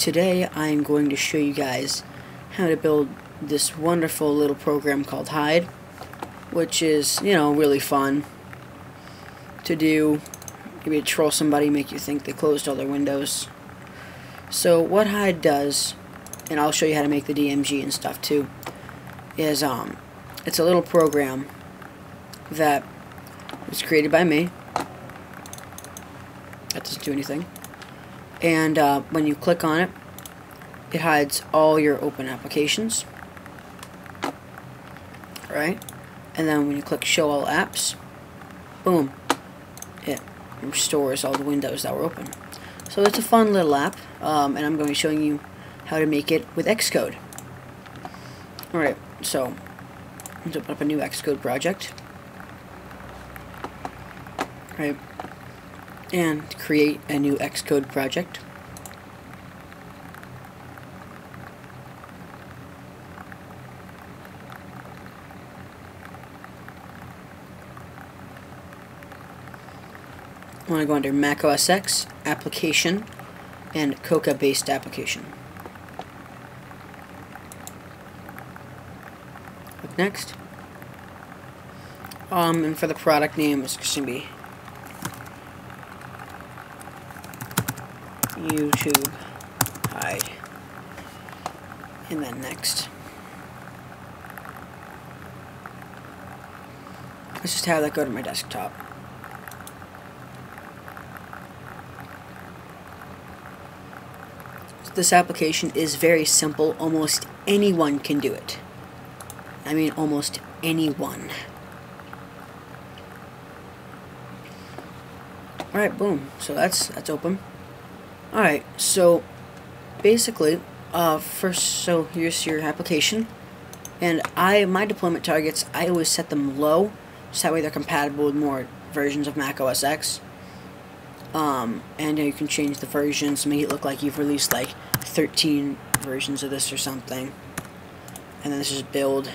today I'm going to show you guys how to build this wonderful little program called Hide, which is, really fun to do. Maybe to troll somebody, make you think they closed all their windows. So what Hide does, and I'll show you how to make the DMG and stuff too, is it's a little program that was created by me. That doesn't do anything. And when you click on it, it hides all your open applications, right? And then when you click Show All Apps, boom, it restores all the windows that were open. So it's a fun little app, and I'm going to be showing you how to make it with Xcode. Alright, so let's open up a new Xcode project. Right, and create a new Xcode project. I want to go under Mac OS X, Application, and Coca-based application. Click Next. And for the product name, it's going to be YouTube Hide, and then Next. Let's just have that go to my desktop. This application is very simple. Almost anyone can do it. I mean, almost anyone. Alright, boom. So that's open. Alright, so basically, so here's your application. And my deployment targets, I always set them low, so that way they're compatible with more versions of Mac OS X. And you can change the versions to make it look like you've released like 13 versions of this or something. And then this is build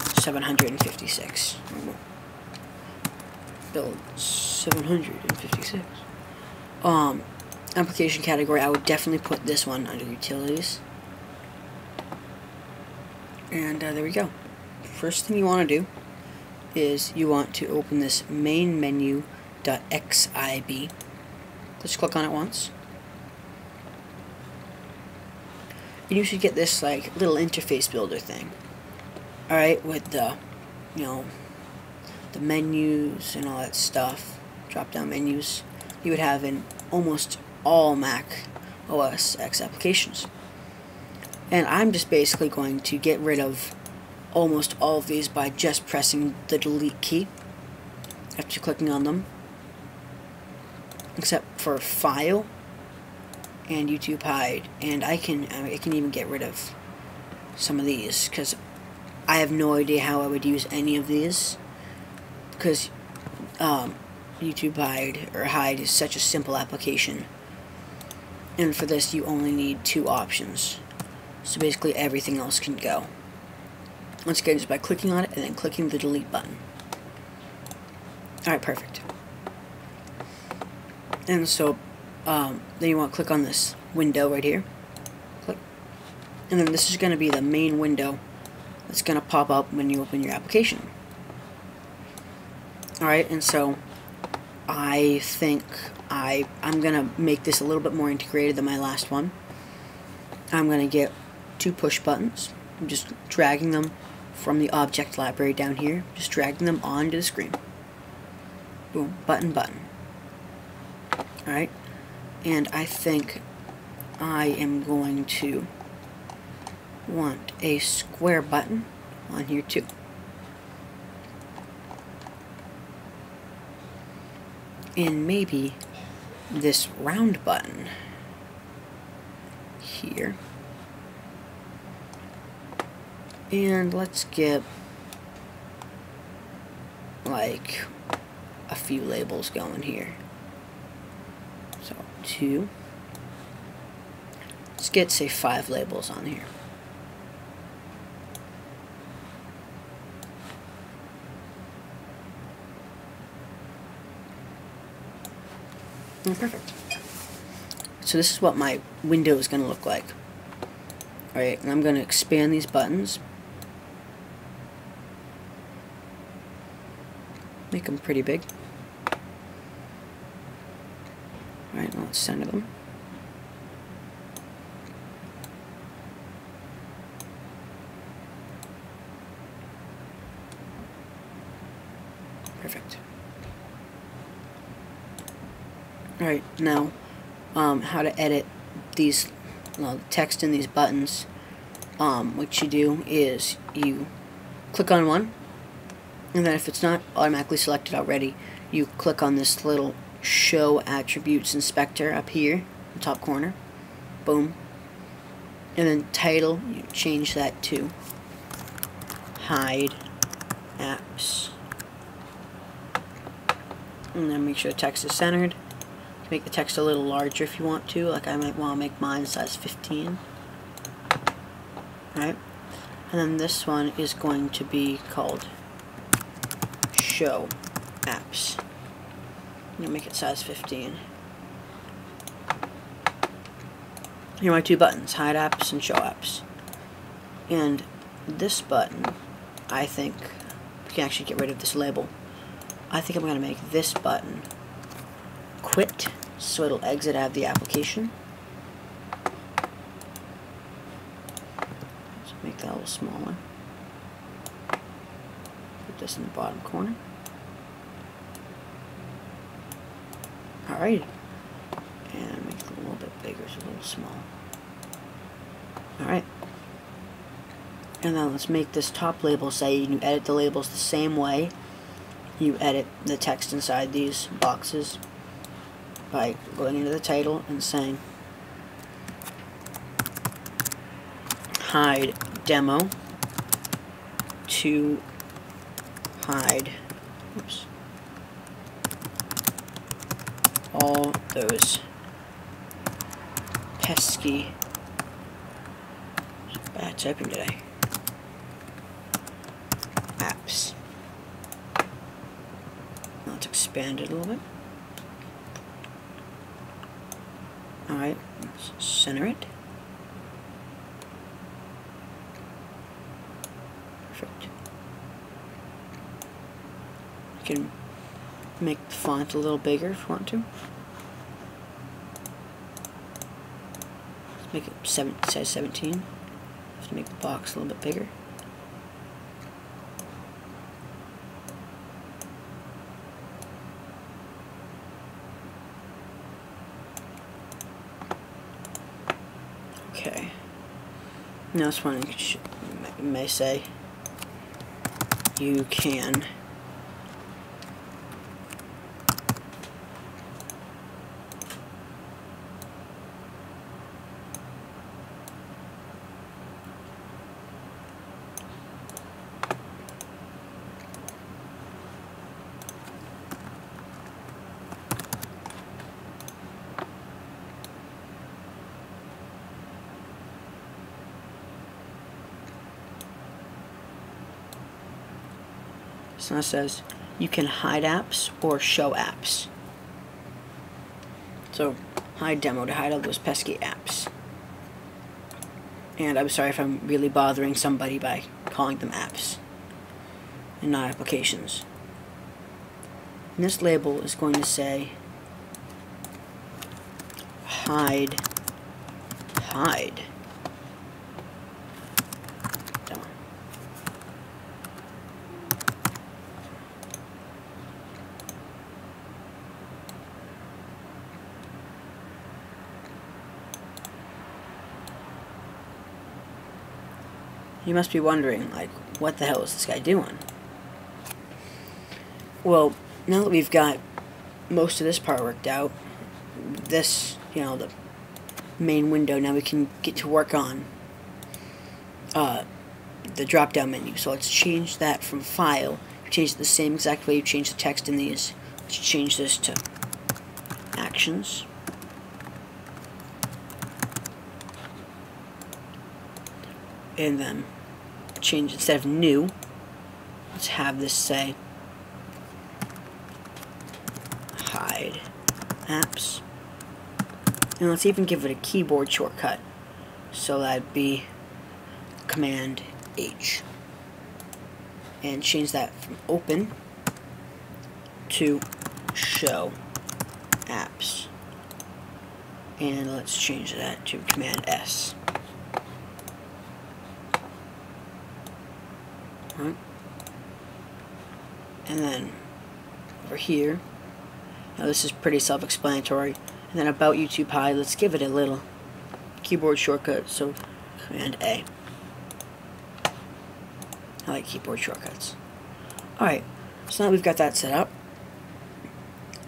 756. Build 756. Application category, I would definitely put this one under utilities. And there we go. First thing you want to do is you want to open this main menu.xib. Just click on it once. And you should get this like little interface builder thing. Alright, with the the menus and all that stuff, drop down menus you would have in almost all Mac OS X applications. And I'm just basically going to get rid of almost all of these by just pressing the delete key after clicking on them, except for File and YouTube Hide. And I can even get rid of some of these because I have no idea how I would use any of these, because YouTube Hide is such a simple application, and for this you only need 2 options, so basically everything else can go. Once again, just by clicking on it and then clicking the delete button. Alright, perfect. And so then you want to click on this window right here. Click. And then this is going to be the main window that's going to pop up when you open your application. Alright, and so I think I'm going to make this a little bit more integrated than my last one. I'm going to get 2 push buttons. I'm just dragging them from the object library down here, just dragging them onto the screen. Boom, button, button. Alright, and I think I am going to want a square button on here too. And maybe this round button here. And let's get like a few labels going here. So 2. Let's get, say, 5 labels on here. Perfect. So this is what my window is going to look like. Alright, and I'm going to expand these buttons. Make them pretty big. Alright, now let's center them. Perfect. Alright, now how to edit these text in these buttons. What you do is you click on one, and then if it's not automatically selected already, you click on this little Show Attributes Inspector up here in the top corner. Boom. And then title, you change that to Hide Apps. And then make sure the text is centered. Make the text a little larger if you want to, like I might want to make mine size 15. Alright, and then this one is going to be called Show Apps. I'm going to make it size 15. Here are my two buttons, Hide Apps and Show Apps. And this button, I think, you can actually get rid of this label. I think I'm going to make this button Quit, so it'll exit out of the application. Let's make that a little smaller. Put this in the bottom corner. Alright. And make it a little bit bigger, so a little smaller. Alright. And then let's make this top label say you can edit the labels the same way you edit the text inside these boxes, by going into the title and saying hide demo to hide all those pesky, bad typing today, apps. Now let's expand it a little bit. Alright, let's center it. Perfect. You can make the font a little bigger if you want to. Let's make it size 17. Have to make the box a little bit bigger. Okay. Now this one may say you can So it says you can hide apps or show apps. So hide demo to hide all those pesky apps. And I'm sorry if I'm really bothering somebody by calling them apps and not applications. And this label is going to say hide demo. You must be wondering, like, what the hell is this guy doing? Well, now that we've got most of this part worked out, this, the main window, now we can get to work on the drop-down menu. So let's change that from file. Change it the same exact way you change the text in these. Let's change this to actions. And then change, instead of new, let's have this say hide apps And let's even give it a keyboard shortcut. So that'd be Command H. And change that from open to show apps. And let's change that to Command S. Right. And then over here, now this is pretty self-explanatory. And then about YouTube Hide, let's give it a little keyboard shortcut, so Command A. I like keyboard shortcuts. Alright, so now we've got that set up.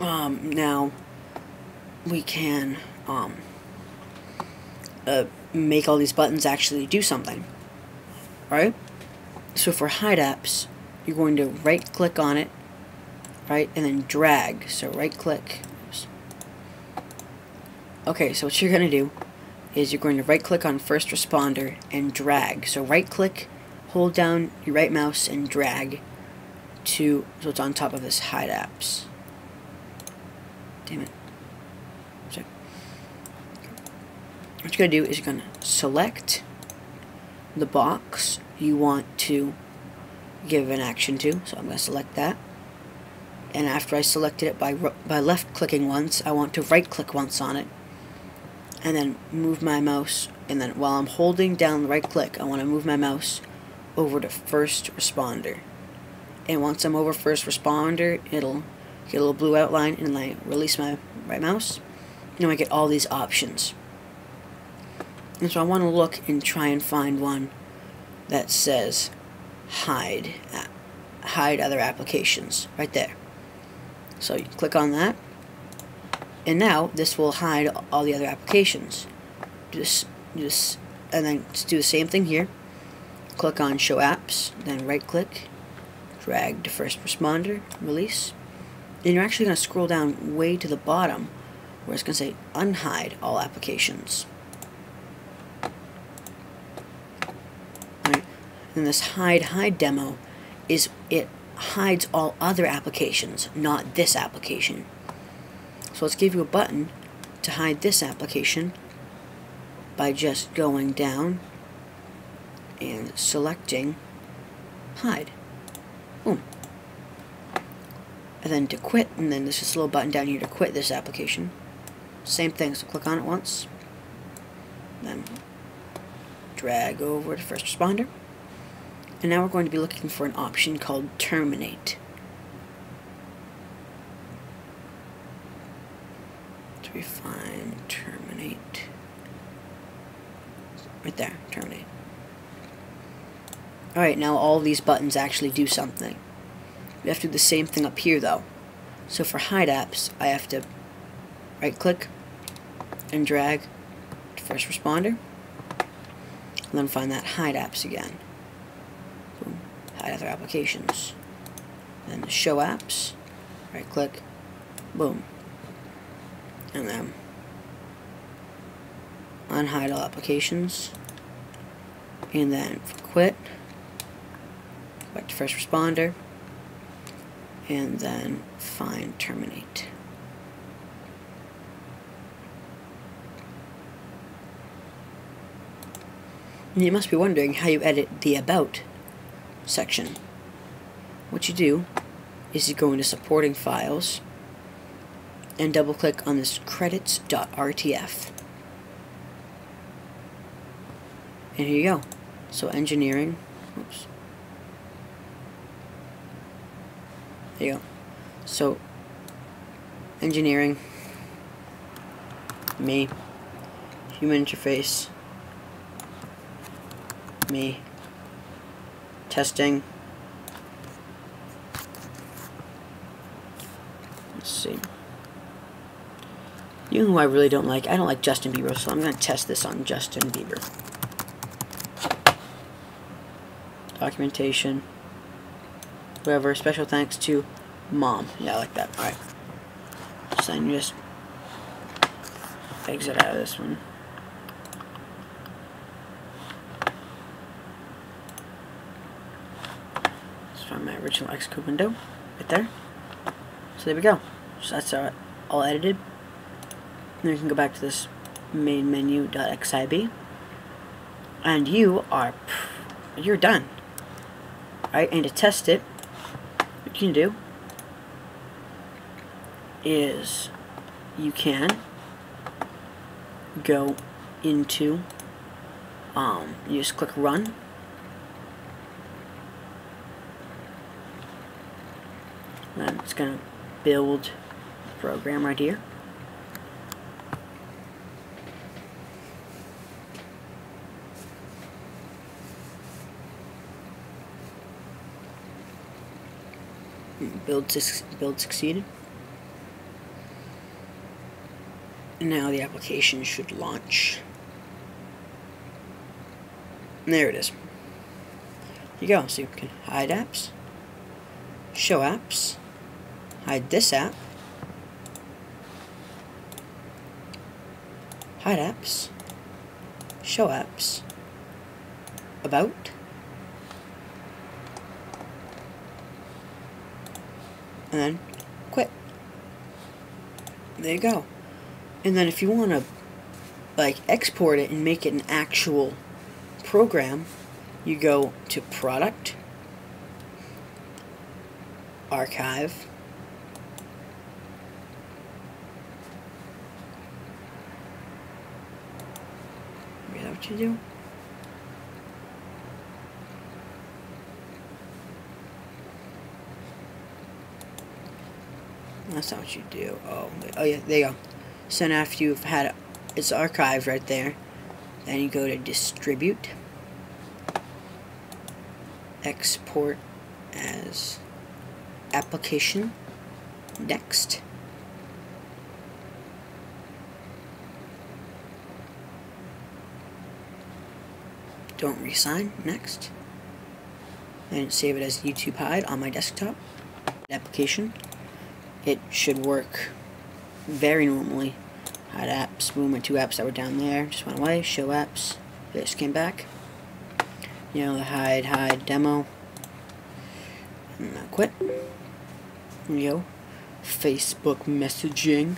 Now we can make all these buttons actually do something. Alright? So for hide apps, you're going to right click on it, right, and then drag. So right click. Oops. Okay, so what you're going to do is you're going to right click on first responder and drag. So right click, hold down your right mouse and drag to, so it's on top of this hide apps. Damn it. Sorry. What you're going to do is you're going to select the box you want to give an action to. So I'm going to select that. And after I selected it by left clicking once, I want to right click once on it. And then move my mouse. And then while I'm holding down the right click, I want to move my mouse over to first responder. And once I'm over first responder, it'll get a little blue outline, and then I release my right mouse. Now I get all these options. And so I want to look and try and find one that says hide other applications right there. So you click on that, and now this will hide all the other applications. Just and then do the same thing here. Click on show apps, then right click, drag to first responder, release. And you're actually going to scroll down way to the bottom where it's going to say unhide all applications. Right. And this hide demo is it hides all other applications, not this application. So let's give you a button to hide this application by just going down and selecting hide. Boom. And then to quit, and then there's this little button down here to quit this application. Same thing, so click on it once, then drag over to first responder. And now we're going to be looking for an option called terminate. To we find terminate. Right there, terminate. Alright, now all these buttons actually do something. We have to do the same thing up here though. So for hide apps, I have to right click and drag to first responder, and then find that hide apps again. Boom. Hide other applications. Then the show apps, right click, boom. And then unhide all applications. And then for quit, back to first responder, and then find terminate. And you must be wondering how you edit the about section. What you do is you go into supporting files and double click on this credits.rtf. And here you go. So engineering, oops. There you go. So engineering, me, human interface, me, testing, let's see. You know who I really don't like? I don't like Justin Bieber, so I'm going to test this on Justin Bieber. Documentation. Whoever, special thanks to Mom. Yeah, I like that. Alright. So then you just exit out of this one. Let's find my original Xcode window. Right there. So there we go. So that's all edited. And then we can go back to this main menu.xib, and you're done. Alright, and to test it, what you can do is you can go into you just click run, and then it's gonna build the program right here. Build succeeded. And now the application should launch. And there it is. Here you go. So you can hide apps, show apps, hide this app, hide apps, show apps, about, and then quit. There you go. And then if you want to like export it and make it an actual program, you go to Product, Archive, is that what you do? That's not what you do. Oh yeah, there you go. So now after you've had it, it's archived right there, then you go to Distribute, Export as Application, Next. Don't resign, Next. And save it as YouTube Hide on my desktop. Application. It should work very normally. Hide apps, boom, my two apps that were down there just went away. Show apps, they just came back. You know, the hide demo. And quit. There you go. Facebook messaging.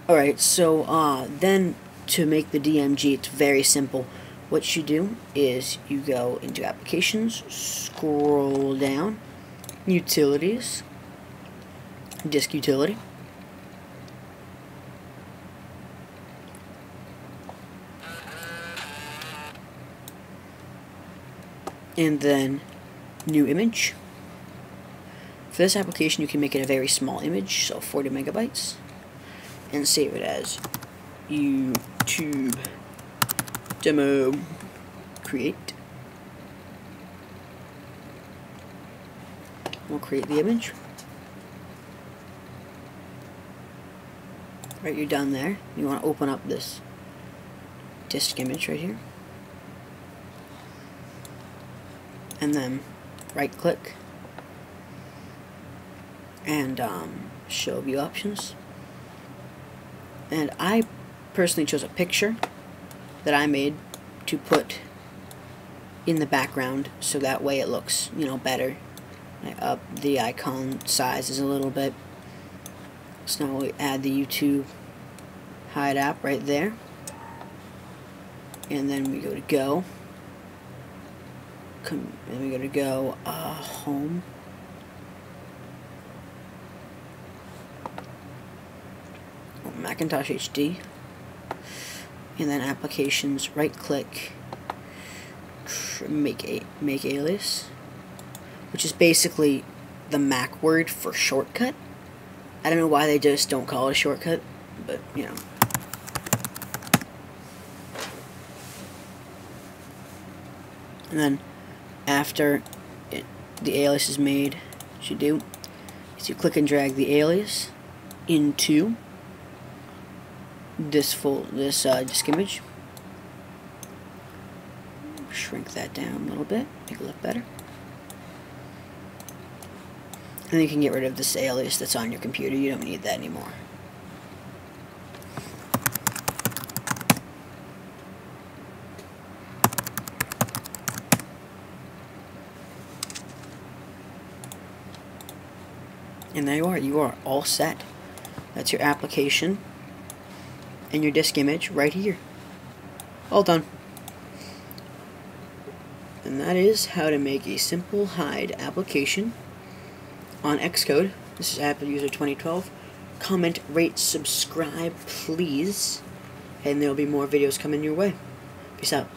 Alright, so then to make the DMG, it's very simple. What you do is you go into Applications, scroll down, Utilities, Disk Utility. And then New Image. For this application, you can make it a very small image, so 40 megabytes, and save it as YouTube Demo Create. We'll create the image. Right, you're done there. You want to open up this disk image right here. And then right click and show view options. And I personally chose a picture that I made to put in the background, so that way it looks, you know, better. I up the icon sizes a little bit. So now we add the YouTube Hide app right there, and then we go to Go. And we go to Go Home. Macintosh HD, and then Applications, right click, make alias, which is basically the Mac word for shortcut. I don't know why they just don't call it a shortcut, but you know. And then after the alias is made, what you do is you click and drag the alias into this disk image. Shrink that down a little bit, make it look better. And then you can get rid of this alias that's on your computer. You don't need that anymore. And there you are all set. That's your application and your disk image right here. All done. And that is how to make a simple hide application on Xcode. This is Apple User 2012. Comment, rate, subscribe, please. And there will be more videos coming your way. Peace out.